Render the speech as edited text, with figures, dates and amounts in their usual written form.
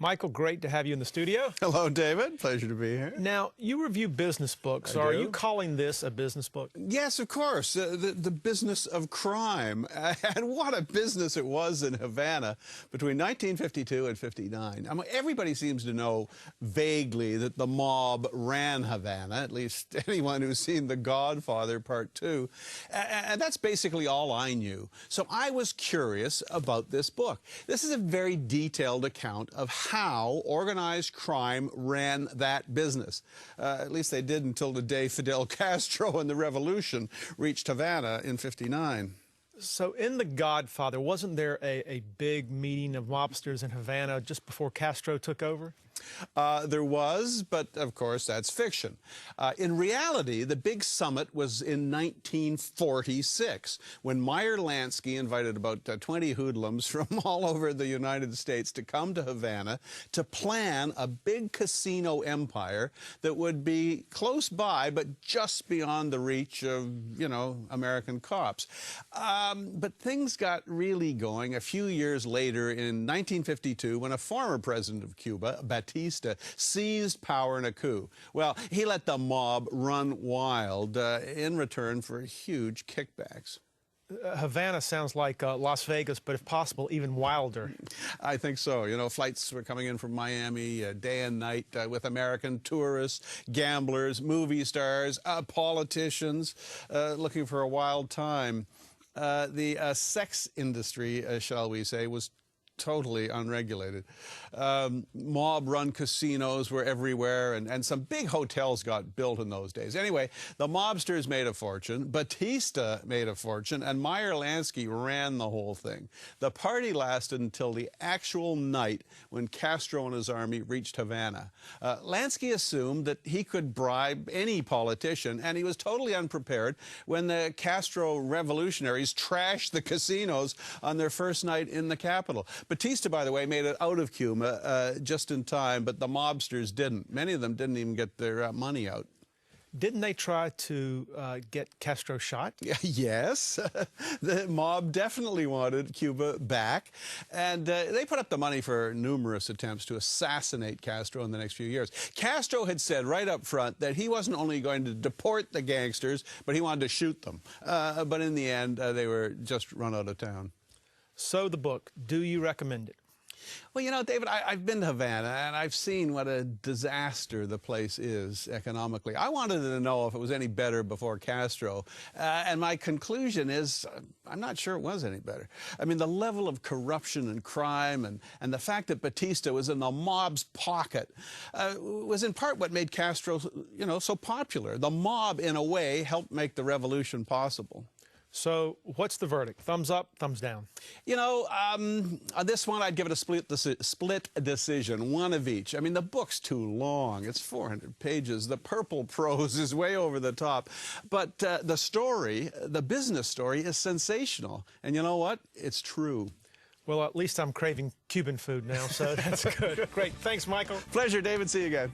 Michael, great to have you in the studio. Hello, David. Pleasure to be here. Now, you review business books. Are you calling this a business book? Yes, of course. The business of crime. And what a business it was in Havana between 1952 and 59. I mean, everybody seems to know vaguely that the mob ran Havana, at least anyone who's seen The Godfather Part 2. And that's basically all I knew. So I was curious about this book. This is a very detailed account of how organized crime ran that business. At least they did until the day Fidel Castro and the revolution reached Havana in '59. So in The Godfather, wasn't there a big meeting of mobsters in Havana just before Castro took over? There was, but of course that's fiction. In reality, the big summit was in 1946 when Meyer Lansky invited about 20 hoodlums from all over the United States to come to Havana to plan a big casino empire that would be close by but just beyond the reach of, American cops. But things got really going a few years later in 1952 when a former president of Cuba, Batista, seized power in a coup. Well, he let the mob run wild in return for huge kickbacks. Havana sounds like Las Vegas, but if possible, even wilder. I think so. Flights were coming in from Miami day and night with American tourists, gamblers, movie stars, politicians looking for a wild time. The sex industry, shall we say, was totally unregulated. Mob-run casinos were everywhere, and some big hotels got built in those days. Anyway, the mobsters made a fortune, Batista made a fortune, and Meyer Lansky ran the whole thing. The party lasted until the actual night when Castro and his army reached Havana. Lansky assumed that he could bribe any politician, and he was totally unprepared when the Castro revolutionaries trashed the casinos on their first night in the capital. Batista, by the way, made it out of Cuba just in time, but the mobsters didn't. Many of them didn't even get their money out. Didn't they try to get Castro shot? Yes. The mob definitely wanted Cuba back, and they put up the money for numerous attempts to assassinate Castro in the next few years. Castro had said right up front that he wasn't only going to deport the gangsters, but he wanted to shoot them. But in the end, they were just run out of town. So the book, do you recommend it? Well, David, I've been to Havana, and I've seen what a disaster the place is economically. I wanted to know if it was any better before Castro, and my conclusion is I'm not sure it was any better. I mean, the level of corruption and crime and the fact that Batista was in the mob's pocket was in part what made Castro, so popular. The mob, in a way, helped make the revolution possible. So what's the verdict? Thumbs up, thumbs down? On this one, I'd give it a split decision, one of each. I mean, the book's too long. It's 400 pages. The purple prose is way over the top. But the story, the business story, is sensational. And you know what? It's true. Well, at least I'm craving Cuban food now, so that's good. Great. Thanks, Michael. Pleasure, David. See you again.